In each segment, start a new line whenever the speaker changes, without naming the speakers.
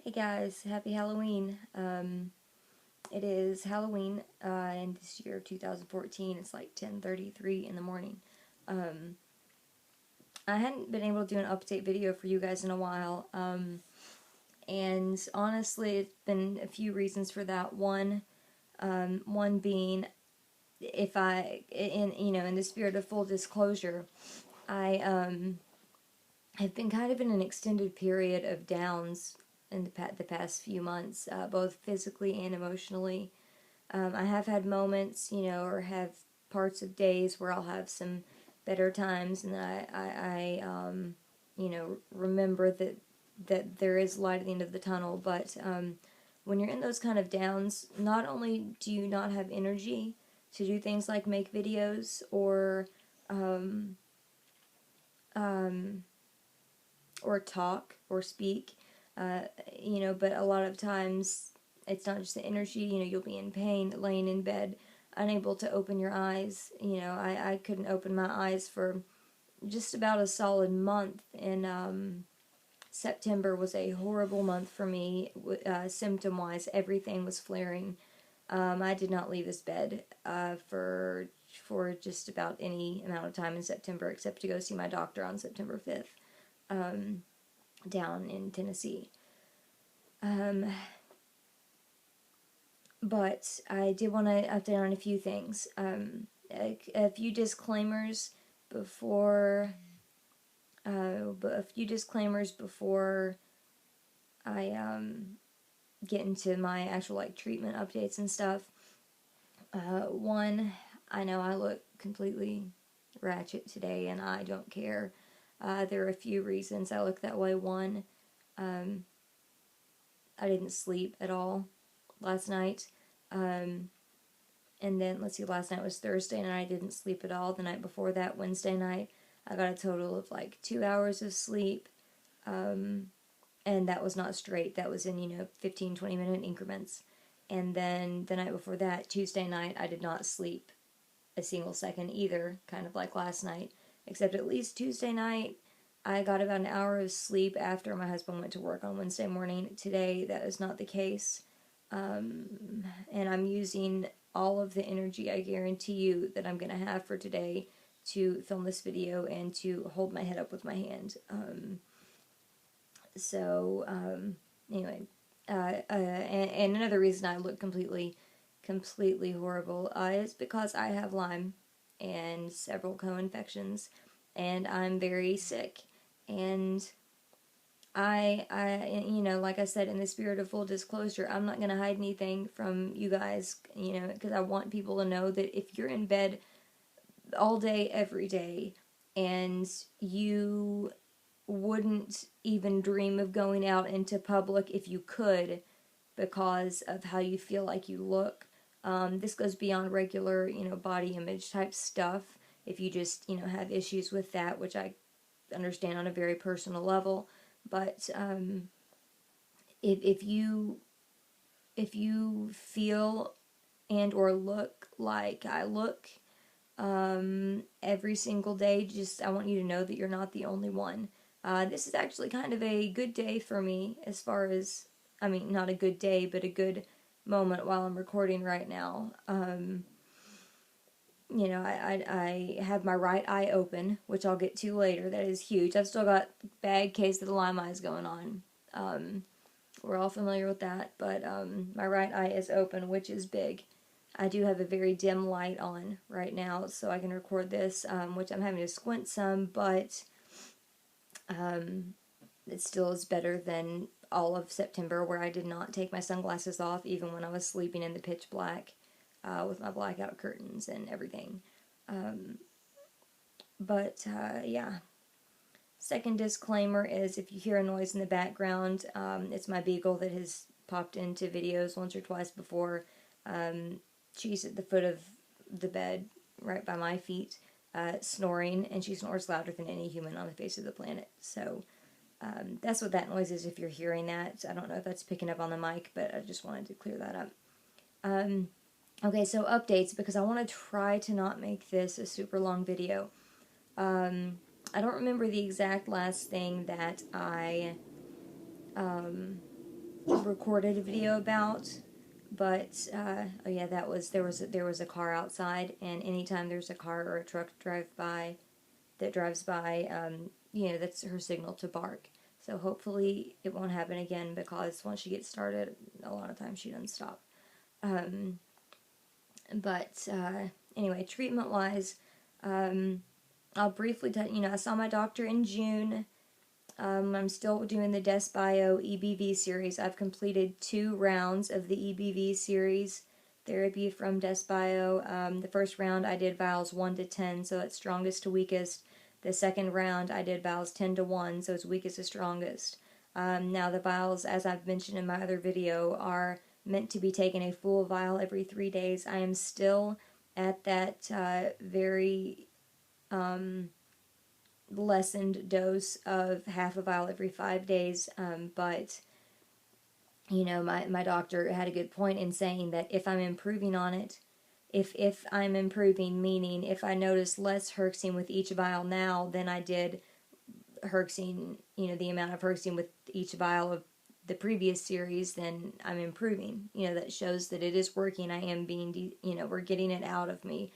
Hey guys, happy Halloween. It is Halloween in this year 2014. It's like 10:33 in the morning. Um, I hadn't been able to do an update video for you guys in a while. And honestly, it's been a few reasons for that. One being, if I, in the spirit of full disclosure, I have been kind of in an extended period of downs in the past few months, both physically and emotionally. I have had moments, or have parts of days where I'll have some better times, and I remember that there is light at the end of the tunnel. But when you're in those kind of downs, not only do you not have energy to do things like make videos um, um, or talk or speak, but a lot of times it's not just the energy, you'll be in pain, laying in bed, unable to open your eyes. I couldn't open my eyes for just about a solid month, and September was a horrible month for me, symptom-wise. Everything was flaring. I did not leave this bed for just about any amount of time in September, except to go see my doctor on September 5th. Down in Tennessee. But I did want to update on a few things. A few disclaimers before I get into my actual treatment updates and stuff. One, I know I look completely ratchet today, and I don't care. There are a few reasons I look that way. One, I didn't sleep at all last night. And then, let's see, last night was Thursday, and I didn't sleep at all. The night before that, Wednesday night, I got a total of 2 hours of sleep. And that was not straight. That was in, 15, 20-minute increments. And then the night before that, Tuesday night, I did not sleep a single second either, kind of like last night. Except at least Tuesday night, I got about an hour of sleep after my husband went to work on Wednesday morning. Today, that is not the case. And I'm using all of the energy, I guarantee you, that I'm going to have for today to film this video and to hold my head up with my hand. Anyway, and another reason I look completely horrible is because I have Lyme and several co-infections, and I'm very sick. And I, like I said, in the spirit of full disclosure, I'm not going to hide anything from you guys, because I want people to know that if you're in bed all day, every day, and you wouldn't even dream of going out into public if you could because of how you feel like you look. This goes beyond regular, body image type stuff. If you just, have issues with that, which I understand on a very personal level. But if you feel and or look like I look every single day, I want you to know that you're not the only one. This is actually kind of a good day for me, as far as, not a good day, but a good moment while I'm recording right now. I have my right eye open, which I'll get to later. That is huge. I've still got a bad case of the Lyme eyes going on. We're all familiar with that, but my right eye is open, which is big. I do have a very dim light on right now, so I can record this, which I'm having to squint some, but it still is better than all of September, where I did not take my sunglasses off, even when I was sleeping in the pitch black, with my blackout curtains and everything. Yeah. Second disclaimer is, if you hear a noise in the background, it's my beagle that has popped into videos once or twice before. She's at the foot of the bed, right by my feet, snoring, and she snores louder than any human on the face of the planet. So that's what that noise is if you're hearing that. I don't know if that's picking up on the mic, but I just wanted to clear that up. Okay, so updates, because I want to try to not make this a super long video. I don't remember the exact last thing that I recorded a video about. But oh yeah, there was a car outside, and anytime there's a car or a truck drives by, that's her signal to bark. So hopefully it won't happen again, because once she gets started, a lot of times she doesn't stop. But anyway, treatment-wise, I'll briefly tell you, I saw my doctor in June. I'm still doing the DesBio EBV series. I've completed 2 rounds of the EBV series therapy from DesBio. The first round I did vials 1 to 10, so it's strongest to weakest. The second round I did vials 10 to 1, so it's weakest to strongest. Now the vials, as I've mentioned in my other video, are meant to be taken a full vial every 3 days. I am still at that very lessened dose of half a vial every 5 days, but my doctor had a good point in saying that if I'm improving on it, if I'm improving, meaning if I notice less Herxine with each vial now than I did Herxine, the amount of Herxine with each vial of the previous series, then I'm improving. That shows that it is working. I am being, we're getting it out of me.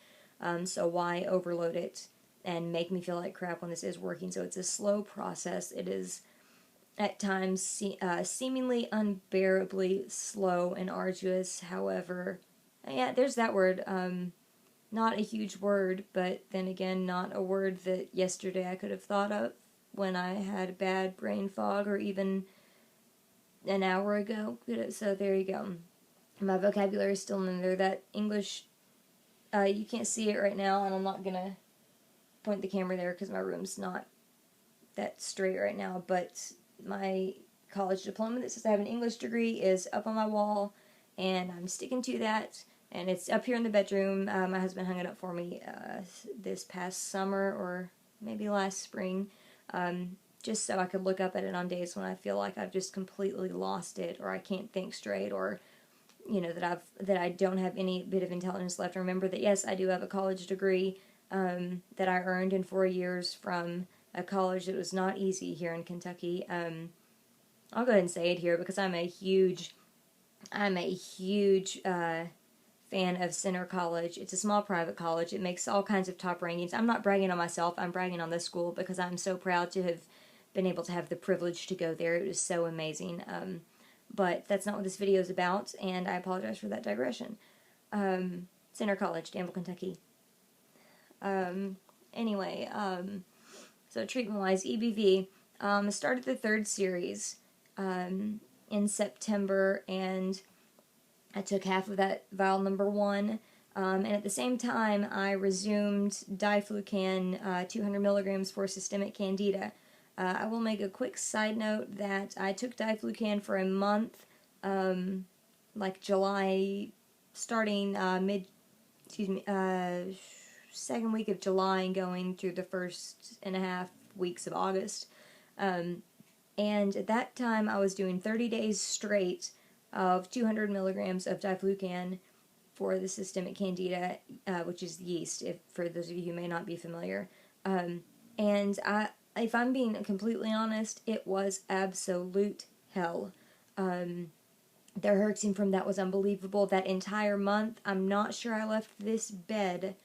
So why overload it and make me feel like crap when this is working? So it's a slow process. It is at times seemingly unbearably slow and arduous. However, yeah, there's that word. Not a huge word, but then again, not a word that yesterday I could have thought of when I had bad brain fog, or even an hour ago. So there you go. My vocabulary is still in there. That English, you can't see it right now, and I'm not gonna point the camera there because my room's not that straight right now, but my college diploma that says I have an English degree is up on my wall, and I'm sticking to that, and it's up here in the bedroom. My husband hung it up for me this past summer, or maybe last spring, just so I could look up at it on days when I feel like I've just completely lost it, or I can't think straight, or that I don't have any bit of intelligence left. Remember that, yes, I do have a college degree that I earned in 4 years from a college that was not easy here in Kentucky. I'll go ahead and say it here because I'm a huge fan of Center College. It's a small private college. It makes all kinds of top rankings. I'm not bragging on myself. I'm bragging on this school because I'm so proud to have been able to have the privilege to go there. It was so amazing. But that's not what this video is about, and I apologize for that digression. Center College, Danville, Kentucky. Anyway, so treatment-wise, EBV, started the 3rd series in September, and I took half of that vial number 1, and at the same time, I resumed diflucan 200 milligrams for systemic Candida. I will make a quick side note that I took diflucan for a month, like July, starting second week of July and going through the 1.5 weeks of August. And at that time, I was doing 30 days straight of 200 milligrams of diflucan for the systemic Candida, which is yeast, for those of you who may not be familiar. And if I'm being completely honest, it was absolute hell. The Herxine from that was unbelievable. That entire month, I'm not sure I left this bed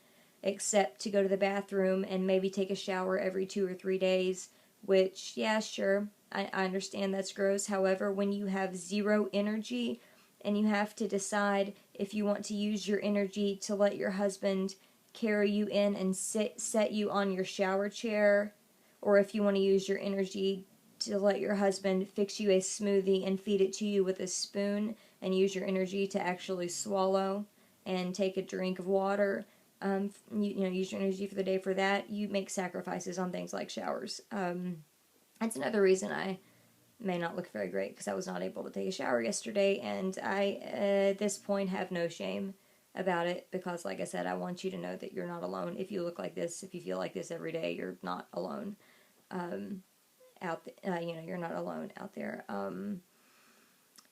except to go to the bathroom and maybe take a shower every 2 or 3 days, which, yeah, sure, I understand that's gross. However, when you have zero energy and you have to decide if you want to use your energy to let your husband carry you in and set you on your shower chair, or if you want to use your energy to let your husband fix you a smoothie and feed it to you with a spoon, and use your energy to actually swallow and take a drink of water, use your energy for the day for that, you make sacrifices on things like showers. That's another reason I may not look very great, because I was not able to take a shower yesterday, and I, at this point, have no shame about it, because, like I said, I want you to know that you're not alone. If you look like this, if you feel like this every day, you're not alone. You're not alone out there.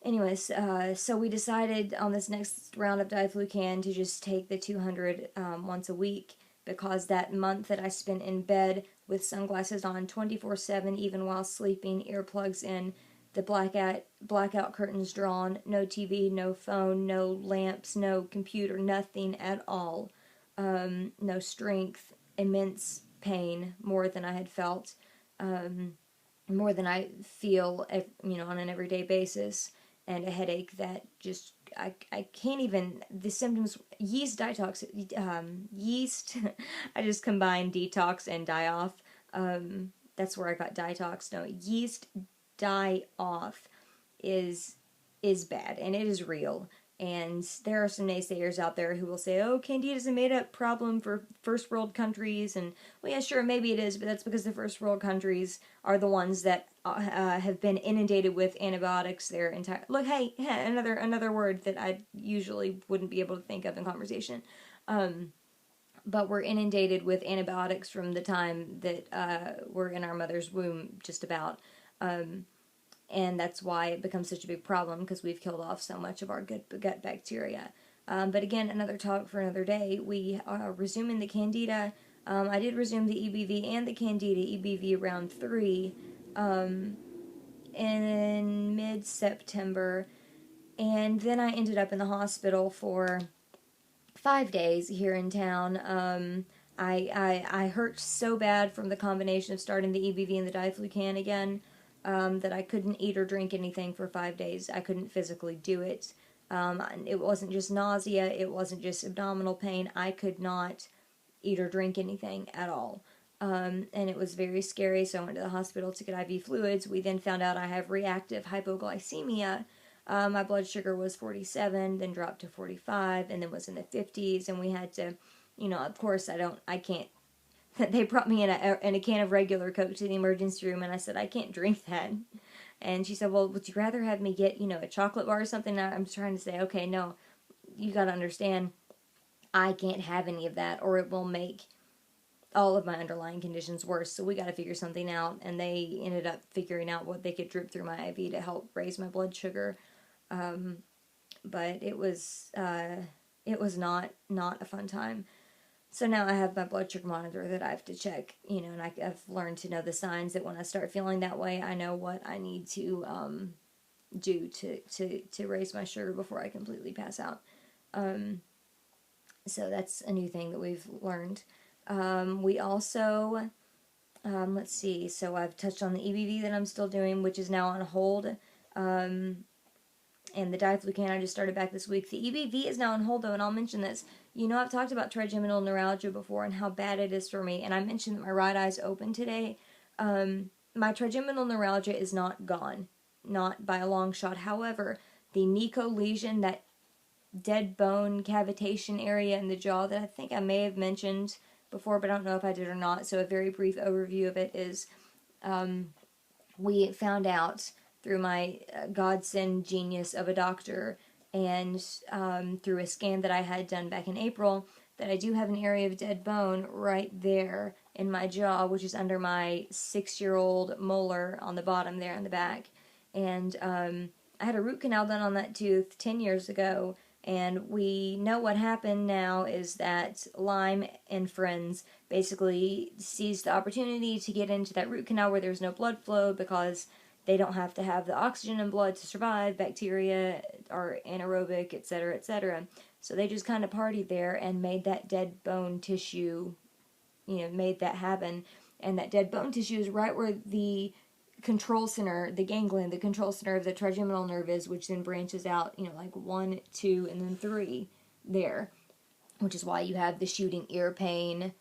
Anyways, so we decided on this next round of diflucan to just take the 200 once a week, because that month that I spent in bed with sunglasses on 24/7, even while sleeping, earplugs in, the blackout curtains drawn, no TV, no phone, no lamps, no computer, nothing at all. No strength, immense pain, more than I had felt, more than I feel, on an everyday basis, and a headache that just, I can't even, the symptoms, yeast detox, yeast, I just combined detox and die off, that's where I got detox. No, yeast die off is bad, and it is real. And there are some naysayers out there who will say, oh, Candida is a made-up problem for first world countries, and, well, yeah, sure, maybe it is, but that's because the first world countries are the ones that have been inundated with antibiotics their entire... Look, hey, another word that I usually wouldn't be able to think of in conversation. But we're inundated with antibiotics from the time that we're in our mother's womb, just about. And that's why it becomes such a big problem, because we've killed off so much of our good gut bacteria. But again, another talk for another day. We are resuming the Candida. I did resume the EBV and the Candida EBV round 3 in mid-September. And then I ended up in the hospital for 5 days here in town. I hurt so bad from the combination of starting the EBV and the diflucan again, that I couldn't eat or drink anything for 5 days. I couldn't physically do it. It wasn't just nausea, it wasn't just abdominal pain. I could not eat or drink anything at all. And it was very scary, so I went to the hospital to get IV fluids. We then found out I have reactive hypoglycemia. My blood sugar was 47, then dropped to 45, and then was in the 50s, and we had to, of course I can't, they brought me in a can of regular Coke to the emergency room, and I said, I can't drink that. And she said, well, would you rather have me get, a chocolate bar or something? And I'm trying to say, okay, no, you gotta understand, I can't have any of that, or it will make all of my underlying conditions worse, so we gotta figure something out. And they ended up figuring out what they could drip through my IV to help raise my blood sugar. But it was not a fun time. So now I have my blood sugar monitor that I have to check, and I've learned to know the signs that when I start feeling that way, I know what I need to do to raise my sugar before I completely pass out. So that's a new thing that we've learned. We also, let's see, so I've touched on the EBV that I'm still doing, which is now on hold. And the diflucan I just started back this week. The EBV is now on hold, though, and I'll mention this. I've talked about trigeminal neuralgia before and how bad it is for me, and I mentioned that my right eye's open today. My trigeminal neuralgia is not gone, not by a long shot. However, the NICO lesion, that dead bone cavitation area in the jaw that I think I may have mentioned before, but I don't know if I did or not, so a very brief overview of it is, we found out through my godsend genius of a doctor, and through a scan that I had done back in April, that I do have an area of dead bone right there in my jaw, which is under my 6-year-old molar on the bottom there in the back. And I had a root canal done on that tooth 10 years ago, and we know what happened now is that Lymie and friends basically seized the opportunity to get into that root canal where there's no blood flow, because they don't have to have the oxygen in blood to survive. Bacteria are anaerobic, etc., etc. So they just kind of partied there and made that dead bone tissue, made that happen. And that dead bone tissue is right where the control center, the ganglion, the control center of the trigeminal nerve is, which then branches out, like 1, 2, and then 3 there. Which is why you have the shooting ear pain,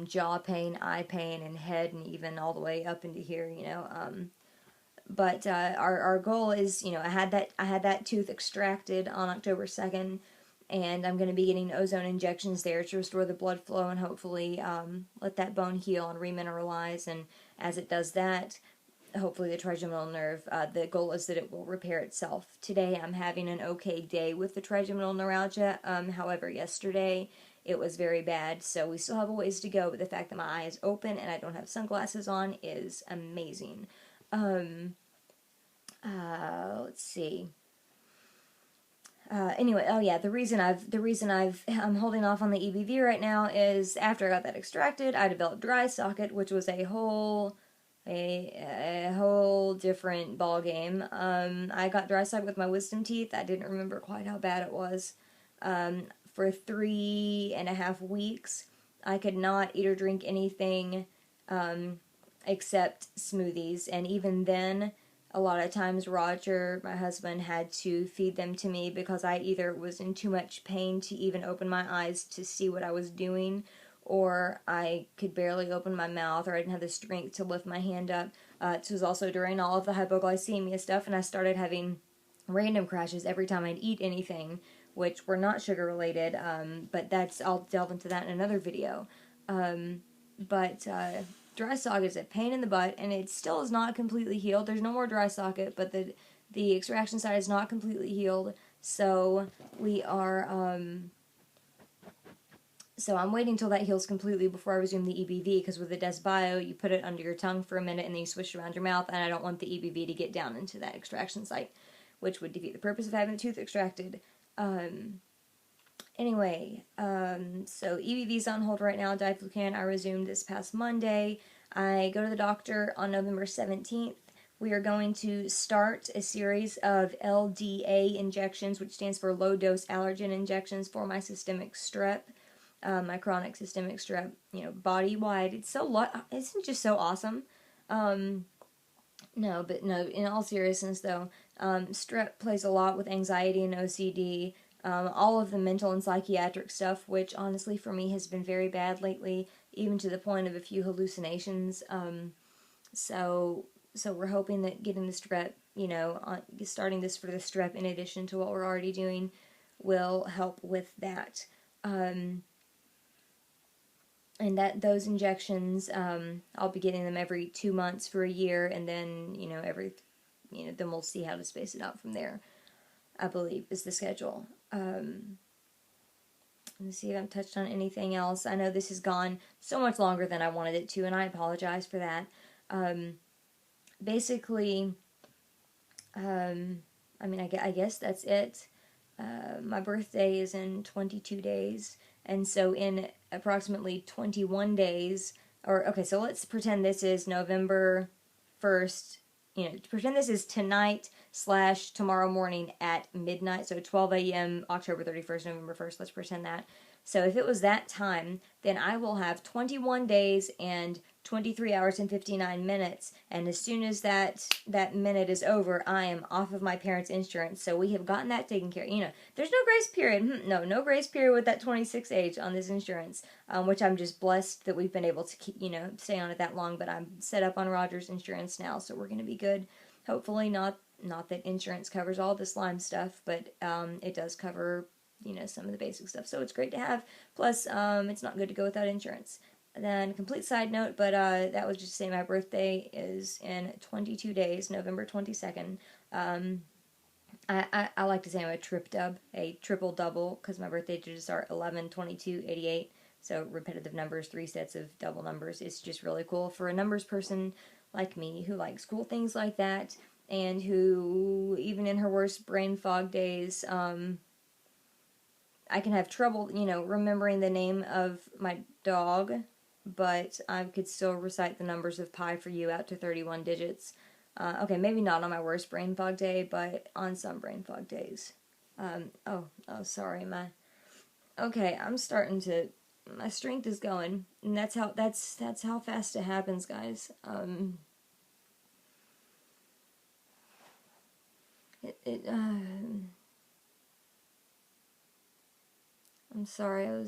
jaw pain, eye pain, and head, and even all the way up into here, But our goal is, I had that tooth extracted on October 2nd, and I'm going to be getting ozone injections there to restore the blood flow and hopefully let that bone heal and remineralize. And as it does that, hopefully the trigeminal nerve, the goal is that it will repair itself. Today I'm having an okay day with the trigeminal neuralgia. However, yesterday it was very bad, so we still have a ways to go, but the fact that my eye is open and I don't have sunglasses on is amazing. Let's see. Anyway, oh yeah, the reason I'm holding off on the EBV right now is after I got that extracted, I developed dry socket, which was a whole a whole different ball game. I got dry sock with my wisdom teeth. I didn't remember quite how bad it was. For 3.5 weeks, I could not eat or drink anything except smoothies, and even then, a lot of times Roger, my husband, had to feed them to me because I either was in too much pain to even open my eyes to see what I was doing, or I could barely open my mouth, or I didn't have the strength to lift my hand up. This was also during all of the hypoglycemia stuff, and I started having random crashes every time I'd eat anything, which were not sugar related, but I'll delve into that in another video. Dry socket is a pain in the butt, and it still is not completely healed. There's no more dry socket, but the extraction side is not completely healed, so we are, so I'm waiting until that heals completely before I resume the EBV, because with the DesBio, you put it under your tongue for a minute, and then you swish it around your mouth, and I don't want the EBV to get down into that extraction site, which would defeat the purpose of having the tooth extracted. Anyway, so EBV's on hold right now. Diflucan I resumed this past Monday. I go to the doctor on November 17th. We are going to start a series of LDA injections, which stands for low-dose allergen injections for my systemic strep, my chronic systemic strep, body-wide. Isn't just so awesome? No, in all seriousness though, strep plays a lot with anxiety and OCD, all of the mental and psychiatric stuff, which honestly for me has been very bad lately, even to the point of a few hallucinations. So we're hoping that getting the strep, starting this for the strep in addition to what we're already doing will help with that. And those injections, I'll be getting them every 2 months for a year, and then, then we'll see how to space it out from there, I believe, is the schedule. Let's see if I've touched on anything else. I know this has gone so much longer than I wanted it to, and I apologize for that. Basically, I guess that's it. My birthday is in 22 days, and so in approximately 21 days, so let's pretend this is November 1st, pretend this is tonight/tomorrow morning at midnight, so 12 a.m., October 31st, November 1st, let's pretend that. So if it was that time, then I will have 21 days and 23 hours and 59 minutes, and as soon as that minute is over, I am off of my parents' insurance, so we have gotten that taken care of. There's no grace period. No grace period with that 26 age on this insurance, which I'm just blessed that we've been able to keep, stay on it that long, but I'm set up on Roger's insurance now, so we're going to be good. Hopefully not that insurance covers all this Lyme stuff, but it does cover, some of the basic stuff, so it's great to have. Plus, it's not good to go without insurance. Then, complete side note, but that was just to say my birthday is in 22 days, November 22nd. I like to say I'm a triple double, because my birthday digits are 11, 22, 88, so repetitive numbers, 3 sets of double numbers. It's just really cool for a numbers person like me, who likes cool things like that, and who, even in her worst brain fog days, I can have trouble, remembering the name of my dog, but I could still recite the numbers of pi for you out to 31 digits. Okay, maybe not on my worst brain fog day, but on some brain fog days. Sorry, I'm starting to, my strength is going, and that's how fast it happens, guys. I'm sorry, I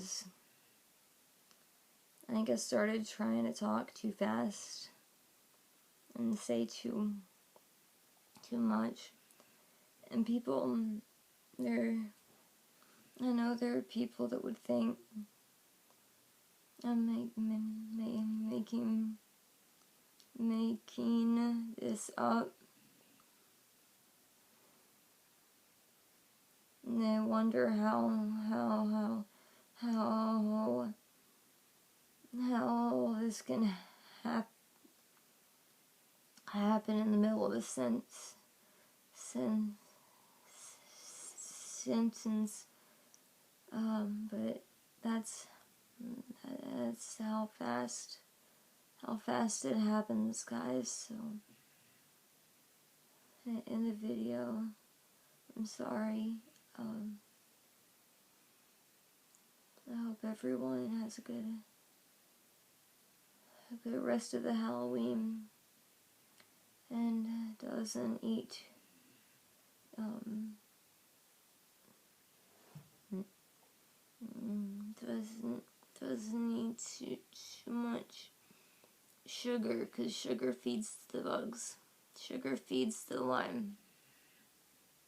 think I started trying to talk too fast and say too much. And people, I know there are people that would think I'm making this up. And they wonder how this can happen in the middle of a sentence, but that's how fast how fast it happens, guys. So, in the video, I'm sorry. I hope everyone has a good rest of the Halloween and doesn't eat doesn't eat too much sugar, because sugar feeds the bugs. Sugar feeds the Lyme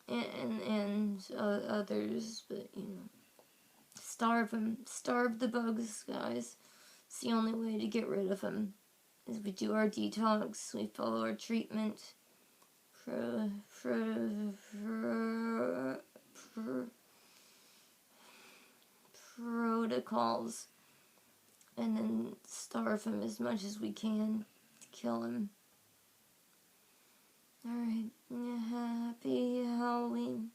and others, but you know, starve them, starve the bugs, guys. It's the only way to get rid of them. Is we do our detox, we follow our treatment protocols, and then starve him as much as we can to kill him. Alright, happy Halloween.